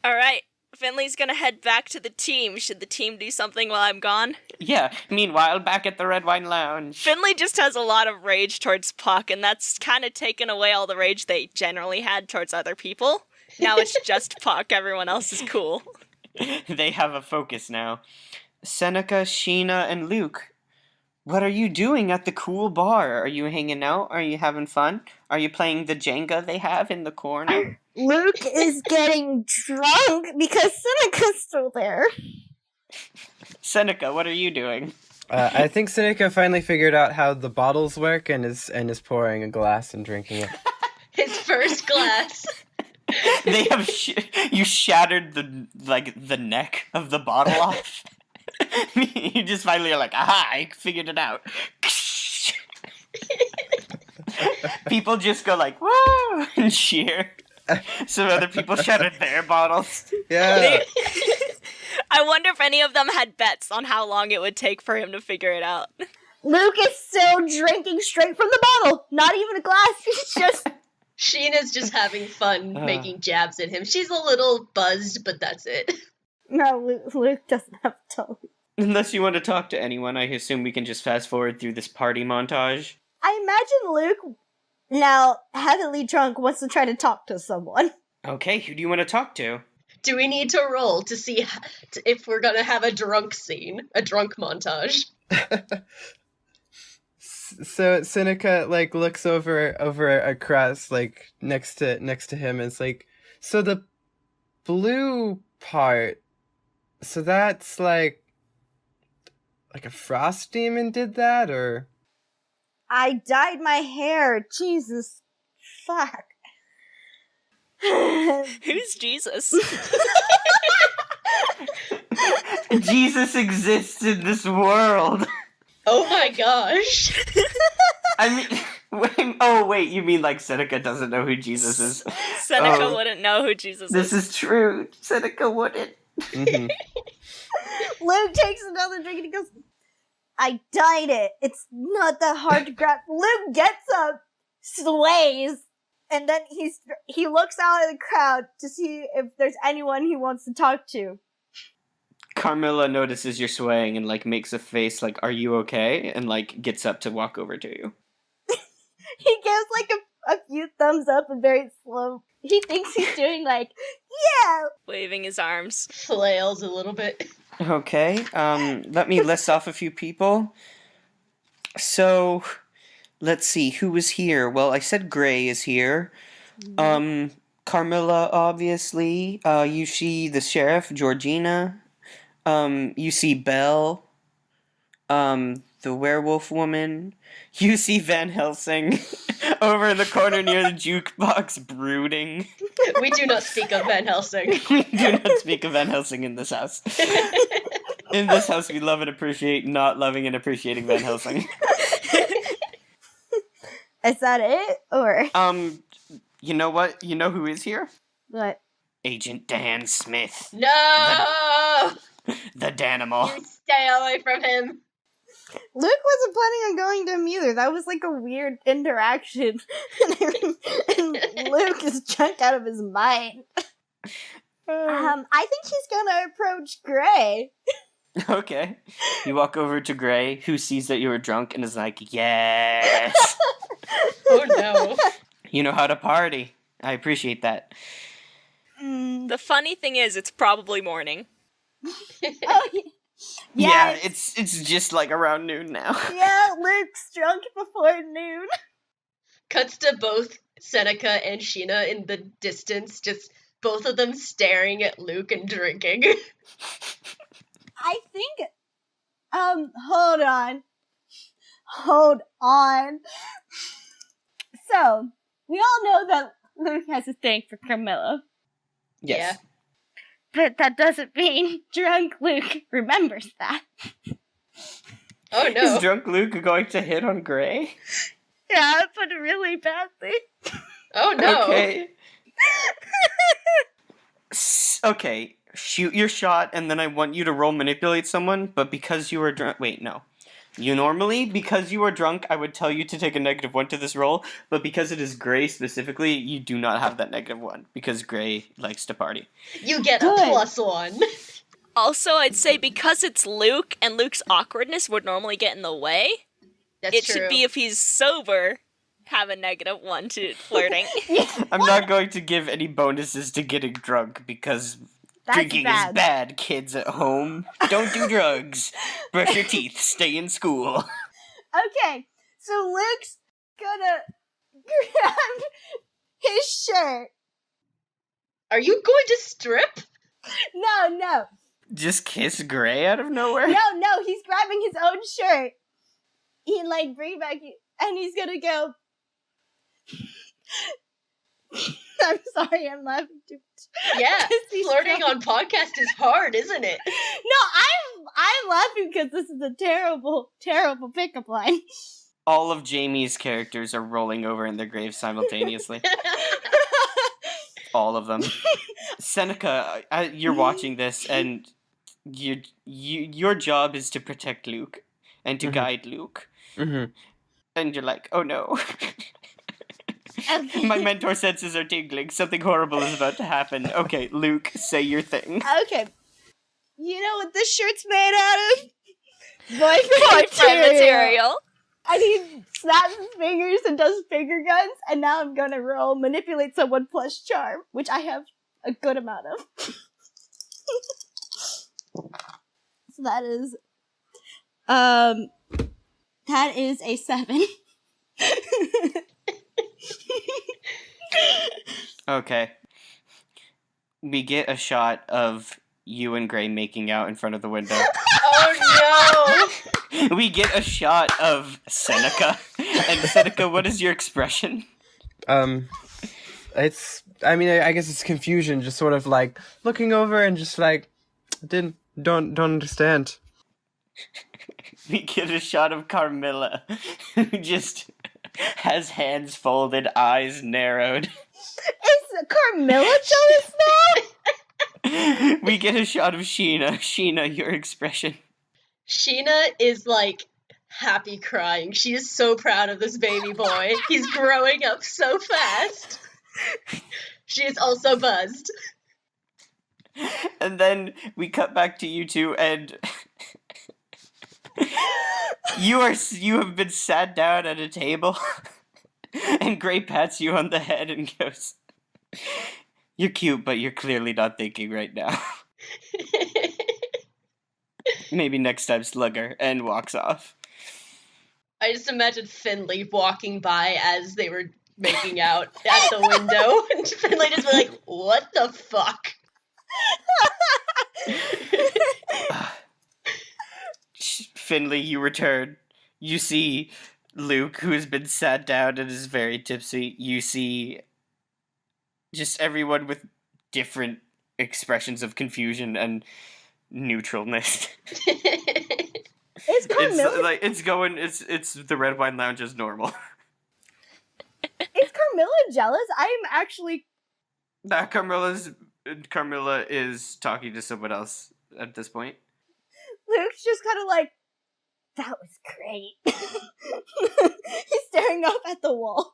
S3: Alright. Finley's gonna head back to the team. Should the team do something while I'm gone?
S1: Yeah, meanwhile, back at the Red Wine Lounge.
S3: Finley just has a lot of rage towards Puck, and that's kind of taken away all the rage they generally had towards other people. Now it's just Puck. Everyone else is cool.
S1: They have a focus now. Seneca, Sheena, and Luke, what are you doing at the cool bar? Are you hanging out? Are you having fun? Are you playing the Jenga they have in the corner?
S4: Luke is getting drunk because Seneca's still there.
S1: Seneca, what are you doing?
S5: I think Seneca finally figured out how the bottles work and is pouring a glass and drinking it.
S2: His first glass.
S1: They have you shattered the neck of the bottle off. You just finally are like, aha, I figured it out. People just go like, whoa, and cheer. Some other people shattered their bottles.
S5: Yeah.
S3: I wonder if any of them had bets on how long it would take for him to figure it out.
S4: Luke is still drinking straight from the bottle. Not even a glass. He's just...
S2: Sheena's just having fun making jabs at him. She's a little buzzed, but that's it.
S4: No, Luke doesn't have tongue.
S1: Unless you want to talk to anyone, I assume we can just fast forward through this party montage.
S4: I imagine Luke, now heavily drunk, wants to try to talk to someone.
S1: Okay, who do you want to talk to?
S2: Do we need to roll to see if we're gonna have a drunk scene? A drunk montage?
S5: So Seneca looks over across next to him and is like, so the blue part, so that's like a frost demon did that, or?
S4: I dyed my hair. Jesus. Fuck.
S3: Who's Jesus?
S1: Jesus exists in this world.
S2: Oh my gosh.
S1: I mean, wait, you mean like Seneca doesn't know who Jesus is?
S3: Seneca wouldn't know who Jesus is.
S1: This is true. Seneca wouldn't.
S5: Mm-hmm.
S4: Luke takes another drink and he goes, I dyed it. It's not that hard to grab. Luke gets up, sways, and then he looks out at the crowd to see if there's anyone he wants to talk to.
S1: Carmilla notices you're swaying and makes a face like, are you okay? And gets up to walk over to you.
S4: He gives a few thumbs up and very slow. He thinks he's doing yeah!
S3: Waving his arms.
S2: Flails a little bit.
S1: Okay, let me list off a few people. So, let's see, who was here? Well, I said Gray is here. Carmilla, obviously. You see the sheriff, Georgina. You see Belle. The werewolf woman. You see Van Helsing over in the corner near the jukebox brooding.
S2: We do not speak of Van Helsing.
S1: We do not speak of Van Helsing in this house. In this house, we love and appreciate not loving and appreciating Van Helsing.
S4: Is that it? Or
S1: You know what? You know who is here?
S4: what?
S1: Agent Dan Smith.
S2: No!
S1: The Danimal.
S2: You stay away from him.
S4: Luke wasn't planning on going to him either. That was like a weird interaction. And Luke is drunk out of his mind. I think he's gonna approach Gray.
S1: Okay. You walk over to Gray, who sees that you were drunk and is like, yes!
S2: Oh no.
S1: You know how to party. I appreciate that.
S3: The funny thing is, it's probably morning.
S4: Oh,
S1: Yeah, it's just like around noon now.
S4: yeah, Luke's drunk before noon.
S2: Cuts to both Seneca and Sheena in the distance, just both of them staring at Luke and drinking.
S4: I think. Hold on. So, we all know that Luke has a thing for Carmilla.
S1: Yes.
S4: But that doesn't mean drunk Luke remembers that.
S2: Oh
S1: Is
S2: no.
S1: drunk Luke going to hit on Gray?
S4: Yeah, but really badly.
S2: Oh no.
S1: Okay. Okay. Shoot your shot, and then I want you to roll manipulate someone, but because you were drunk... Wait, no. Because you were drunk, I would tell you to take a -1 to this roll, but because it is Gray specifically, you do not have that -1, because Gray likes to party.
S2: You get
S4: Good.
S2: a +1.
S3: Also, I'd say because it's Luke and Luke's awkwardness would normally get in the way,
S2: That's
S3: it
S2: true.
S3: should be if he's sober, have a -1 to flirting.
S1: I'm not going to give any bonuses to getting drunk, because
S4: That's
S1: drinking
S4: bad.
S1: is bad, kids at home. Don't do drugs. Brush your teeth. Stay in school.
S4: Okay, so Luke's gonna grab his shirt.
S2: Are you going to strip?
S4: No.
S1: Just kiss Gray out of nowhere?
S4: No, he's grabbing his own shirt. He bring back, and he's gonna go. I'm sorry, I'm laughing too much.
S2: Yeah,
S4: He's
S2: flirting
S4: drunk.
S2: on podcast is hard, isn't it?
S4: No, I'm laughing because this is a terrible, terrible pickup line.
S1: All of Jamie's characters are rolling over in their graves simultaneously. All of them. Seneca, you're watching this, and your job is to protect Luke and to guide Luke.
S5: Mm-hmm.
S1: And you're like, oh no.
S4: Okay.
S1: My mentor senses are tingling. Something horrible is about to happen. Okay, Luke, say your thing.
S4: Okay. You know what this shirt's made out of? Boyfriend
S3: Boyfriend material.
S4: And he snaps his fingers and does finger guns, and now I'm gonna roll manipulate someone plus charm, which I have a good amount of. So that is a 7.
S1: Okay. We get a shot of you and Gray making out in front of the window.
S2: Oh
S1: We get a shot of Seneca. And Seneca, what is your expression?
S5: I guess it's confusion, just sort of looking over and just don't understand.
S1: We get a shot of Carmilla, who just has hands folded, eyes narrowed.
S4: Is Carmilla jealous now?
S1: We get a shot of Sheena. Sheena, your expression.
S2: Sheena is happy crying. She is so proud of this baby boy. He's growing up so fast. She is also buzzed.
S1: And then we cut back to you two, and you have been sat down at a table, and Gray pats you on the head and goes, "You're cute, but you're clearly not thinking right now. Maybe next time, Slugger," and walks off.
S2: I just imagine Finley walking by as they were making out at the window, and Finley just be like, "What the fuck?"
S1: Finley, you return. You see Luke, who has been sat down and is very tipsy. You see just everyone with different expressions of confusion and neutralness.
S4: Is Carmilla
S1: It's the red wine lounge as normal.
S4: is Carmilla jealous? I am actually.
S1: Nah, Carmilla is talking to someone else at this point.
S4: Luke's just kind of like, that was great. He's staring up at the wall.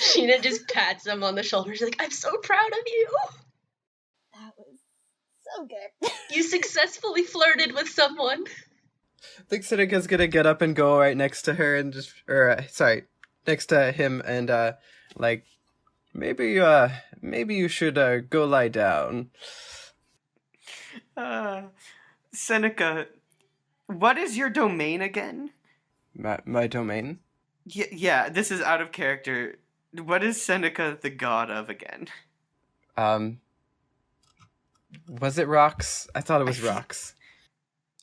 S2: Sheena just pats him on the shoulder. She's like, I'm so proud of you.
S4: That was so good.
S2: You successfully flirted with someone.
S5: I think Seneca's gonna get up and go right next to her and next to him and like, maybe you should go lie down.
S1: Seneca, what is your domain again?
S5: My domain?
S1: Yeah, this is out of character. What is Seneca the god of again?
S5: Was it rocks? I thought it was rocks.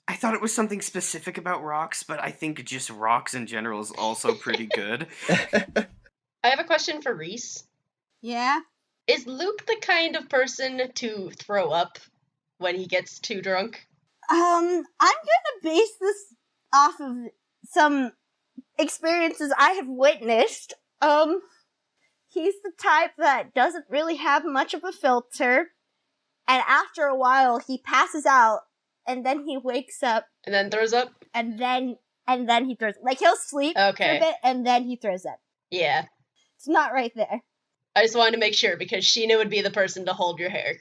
S1: I thought it was something specific about rocks, but I think just rocks in general is also pretty good.
S2: I have a question for Reese.
S4: Yeah?
S2: Is Luke the kind of person to throw up when he gets too drunk?
S4: I'm gonna base this off of some experiences I have witnessed. He's the type that doesn't really have much of a filter, and after a while he passes out, and then he wakes up,
S2: And then throws up?
S4: and then he throws, like, he'll sleep for
S2: Okay.
S4: a bit, and then he throws up.
S2: Yeah.
S4: It's not right there.
S2: I just wanted to make sure because Sheena would be the person to hold your hair.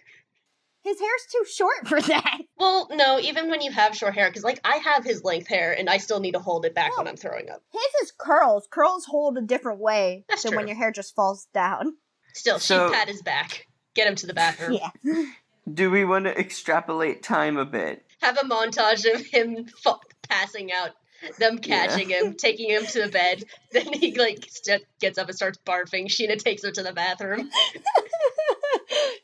S4: His hair's too short for that.
S2: Well, no, even when you have short hair, because, like, I have his length hair, and I still need to hold it back when I'm throwing up.
S4: His is curls. Curls hold a different way
S2: That's
S4: than when
S2: true.
S4: your hair just falls down.
S2: Still,
S1: So-
S2: she'd pat his back. Get him to the bathroom.
S4: Yeah.
S1: Do we want to extrapolate time a bit?
S2: Have a montage of him passing out, them catching him, taking him to the bed. Then he, like, gets up and starts barfing. Sheena takes her to the bathroom.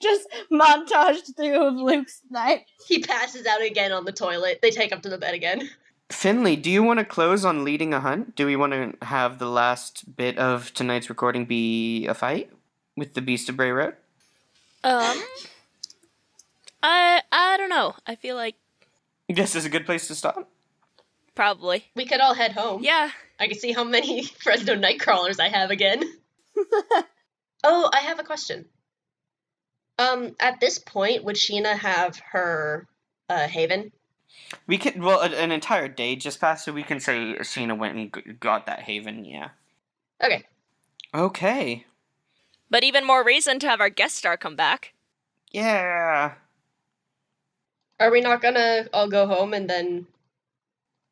S4: Just montaged through of Luke's night.
S2: He passes out again on the toilet. They take him to the bed again.
S1: Finley, do you want to close on leading a hunt? Do we want to have the last bit of tonight's recording be a fight with the Beast of Bray Road?
S3: I don't know. I feel like
S1: This is a good place to stop.
S3: probably.
S2: We could all head home.
S3: Yeah.
S2: I can see how many Fresno Nightcrawlers I have again. Oh, I have a question. At this point, would Sheena have her haven?
S1: We could, well, an entire day just passed, so we can say Sheena went and got that haven, yeah.
S2: Okay.
S1: Okay.
S3: But even more reason to have our guest star come back.
S1: Yeah.
S2: Are we not gonna all go home and then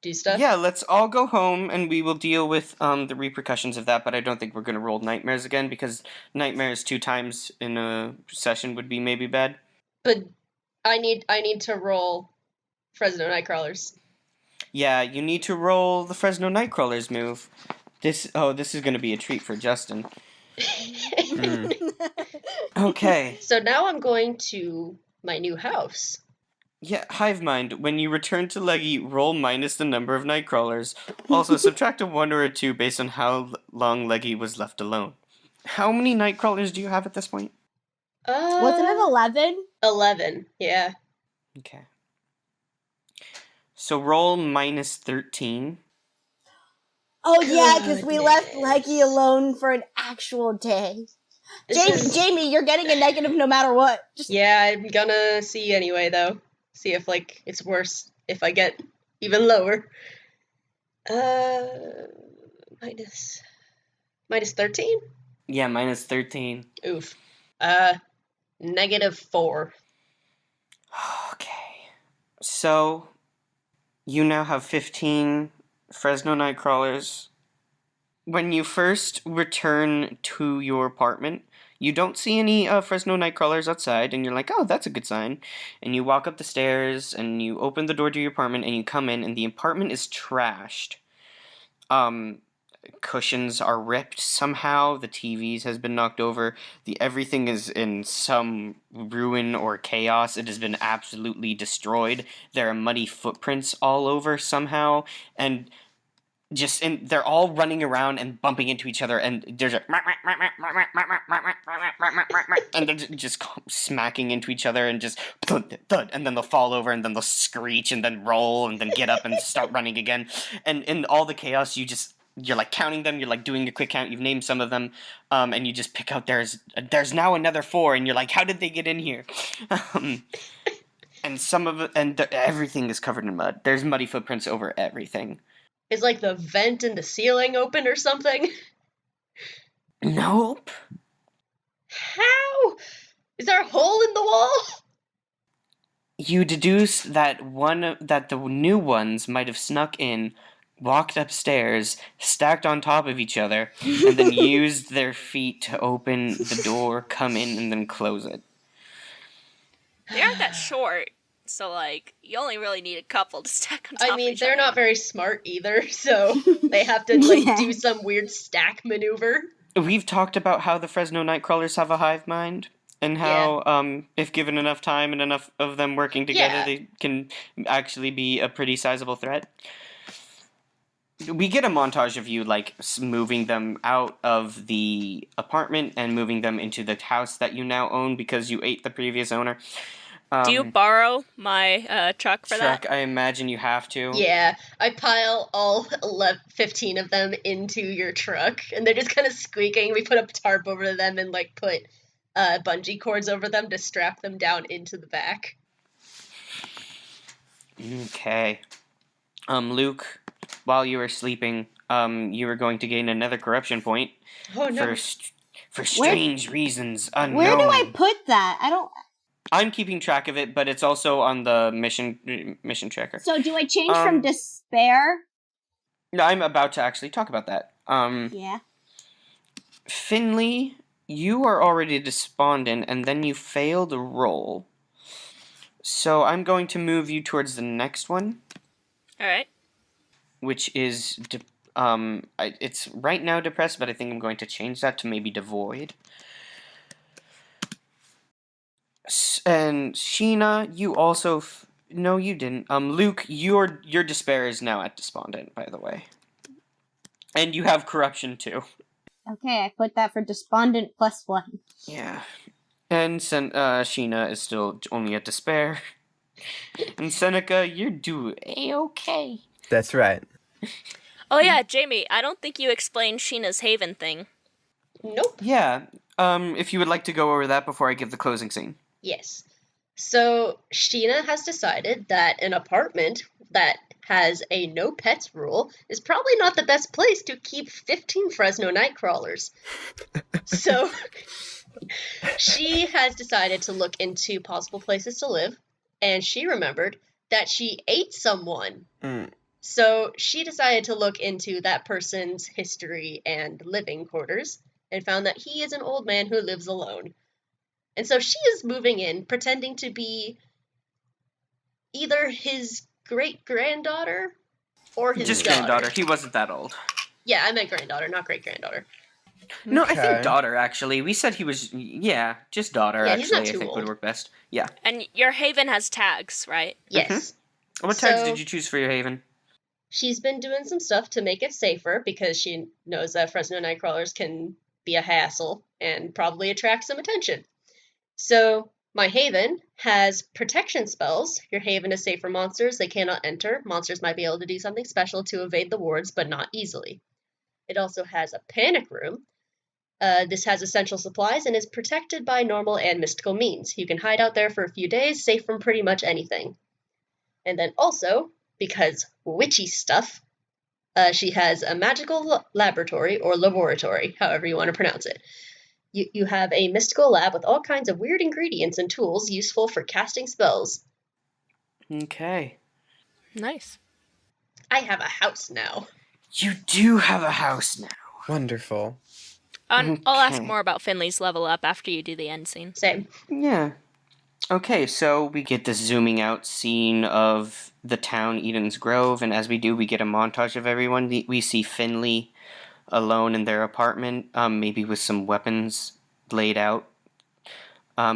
S2: do stuff?
S1: Yeah, let's all go home and we will deal with the repercussions of that, but I don't think we're going to roll nightmares again because nightmares 2 times in a session would be maybe bad.
S2: But I need to roll Fresno Nightcrawlers.
S1: Yeah, you need to roll the Fresno Nightcrawlers move. This is going to be a treat for Justin. Okay.
S2: So now I'm going to my new house.
S1: Yeah, Hive Mind, when you return to Leggy, roll minus the number of Nightcrawlers. Also, subtract a 1 or a 2 based on how long Leggy was left alone. How many Nightcrawlers do you have at this point?
S4: Wasn't it 11?
S2: 11, yeah.
S1: Okay. So roll minus 13.
S4: Oh yeah, because we left
S2: Goodness.
S4: Leggy alone for an actual day.
S2: This is-
S4: Jamie, you're getting a negative no matter what. Just
S2: Yeah, I'm gonna see anyway, though. See if, like, it's worse if I get even lower. Minus 13?
S1: Yeah, minus 13.
S2: Oof. -4.
S1: Okay. So, you now have 15 Fresno Nightcrawlers. When you first return to your apartment, you don't see any Fresno Nightcrawlers outside, and you're like, oh, that's a good sign. And you walk up the stairs, and you open the door to your apartment, and you come in, and the apartment is trashed. cushions are ripped somehow. The TVs has been knocked over. Everything is in some ruin or chaos. It has been absolutely destroyed. There are muddy footprints all over somehow, and they're all running around and bumping into each other, and there's and they're just smacking into each other, and just thud, thud, and then they'll fall over, and then they'll screech, and then roll, and then get up and start running again. And in all the chaos, you're like counting them. You're like doing a quick count. You've named some of them, and you just pick out there's now another 4, and you're like, how did they get in here? And some of it, and everything is covered in mud. There's muddy footprints over everything.
S2: Is like the vent in the ceiling open or something?
S1: Nope.
S2: How? Is there a hole in the wall?
S1: You deduce that the new ones might have snuck in, walked upstairs, stacked on top of each other, and then used their feet to open the door, come in, and then close it.
S3: They aren't that short, so, like, you only really need a couple to stack on top of each
S2: They're
S3: other.
S2: not very smart either, so they have to, like,
S4: Yeah.
S2: do some weird stack maneuver.
S1: We've talked about how the Fresno Nightcrawlers have a hive mind, and how, if given enough time and enough of them working together,
S2: Yeah.
S1: they can actually be a pretty sizable threat. We get a montage of you, like, moving them out of the apartment and moving them into the house that you now own because you ate the previous owner.
S3: Do you borrow my truck for that?
S1: I imagine you have to.
S2: Yeah, I pile all 15 of them into your truck, and they're just kind of squeaking. We put a tarp over them and, like, put bungee cords over them to strap them down into the back.
S1: Okay. Luke, while you were sleeping, you were going to gain another corruption point
S2: Oh, no.
S1: for strange reasons unknown.
S4: Where do I put that? I don't.
S1: I'm keeping track of it, but it's also on the mission tracker.
S4: So do I change from
S1: Um,
S4: despair?
S1: No, I'm about to actually talk about that.
S4: Yeah.
S1: Finley, you are already despondent, and then you failed a roll. So I'm going to move you towards the next one,
S3: Alright.
S1: which is it's right now depressed, but I think I'm going to change that to maybe devoid. And Sheena, you also no, you didn't. Luke, your despair is now at despondent, by the way, and you have corruption too.
S4: Okay, I put that for despondent +1.
S1: Yeah, and Sheena is still only at despair, and Seneca, you're doing a-okay.
S5: That's right.
S3: Oh yeah, Jamie, I don't think you explained Sheena's Haven thing.
S2: Nope.
S1: Yeah. If you would like to go over that before I give the closing scene.
S2: Yes. So, Sheena has decided that an apartment that has a no pets rule is probably not the best place to keep 15 Fresno Nightcrawlers. So, she has decided to look into possible places to live, and she remembered that she ate someone.
S5: Mm.
S2: So, she decided to look into that person's history and living quarters, and found that he is an old man who lives alone. And so she is moving in, pretending to be either his great-granddaughter or his
S1: Just
S2: daughter.
S1: granddaughter. He wasn't that old.
S2: Yeah, I meant granddaughter, not great-granddaughter.
S1: No, I
S5: Okay.
S1: think daughter, actually. We said he was, just daughter,
S2: Yeah, he's
S1: actually,
S2: not too
S1: I think would
S2: old.
S1: work best. Yeah.
S3: And your Haven has tags, right?
S2: Yes.
S1: What tags
S2: So-
S1: did you choose for your Haven?
S2: She's been doing some stuff to make it safer because she knows that Fresno Nightcrawlers can be a hassle and probably attract some attention. So, my Haven has protection spells. Your Haven is safe for monsters. They cannot enter. Monsters might be able to do something special to evade the wards, but not easily. It also has a panic room. This has essential supplies and is protected by normal and mystical means. You can hide out there for a few days, safe from pretty much anything. And then also, because witchy stuff, she has a magical laboratory, or laboratory, however you want to pronounce it. You have a mystical lab with all kinds of weird ingredients and tools useful for casting spells.
S1: Okay.
S3: Nice.
S2: I have a house now.
S1: You do have a house now.
S5: Wonderful.
S3: I'll ask
S1: Okay.
S3: more about Finley's level up after you do the end scene.
S2: Same.
S1: Yeah. Okay, so we get this zooming out scene of the town Eden's Grove, and as we do, we get a montage of everyone. We see Finley alone in their apartment, maybe with some weapons laid out,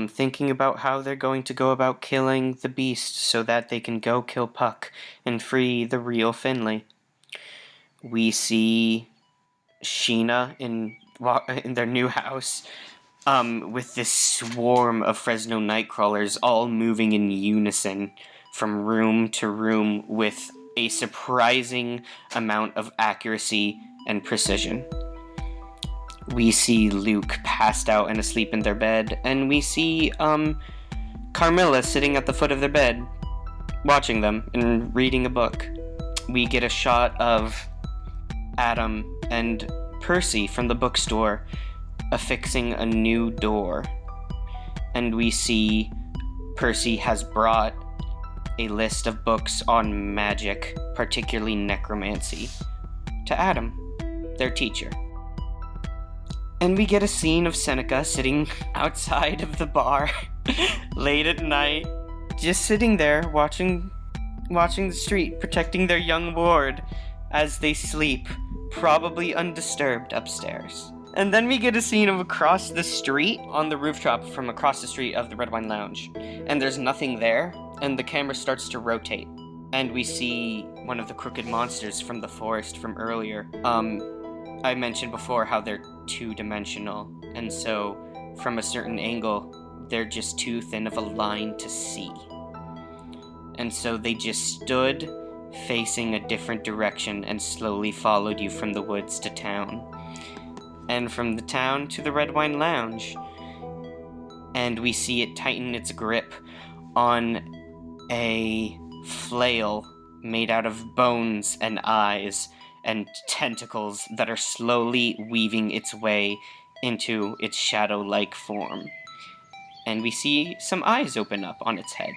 S1: thinking about how they're going to go about killing the beast so that they can go kill Puck and free the real Finley. We see Sheena in their new house, with this swarm of Fresno Nightcrawlers all moving in unison from room to room with a surprising amount of accuracy and precision. We see Luke passed out and asleep in their bed, and we see Carmilla sitting at the foot of their bed, watching them and reading a book. We get a shot of Adam and Percy from the bookstore affixing a new door. And we see Percy has brought a list of books on magic, particularly necromancy, to Adam, their teacher. And we get a scene of Seneca sitting outside of the bar late at night, just sitting there watching the street, protecting their young ward as they sleep, probably undisturbed upstairs. And then we get a scene of across the street on the rooftop from across the street of the Red Wine Lounge. And there's nothing there, and the camera starts to rotate. And we see one of the crooked monsters from the forest from earlier. I mentioned before how they're two-dimensional, and so from a certain angle, they're just too thin of a line to see. And so they just stood facing a different direction and slowly followed you from the woods to town. And from the town to the Red Wine Lounge. And we see it tighten its grip on a flail made out of bones and eyes and tentacles that are slowly weaving its way into its shadow-like form. And we see some eyes open up on its head.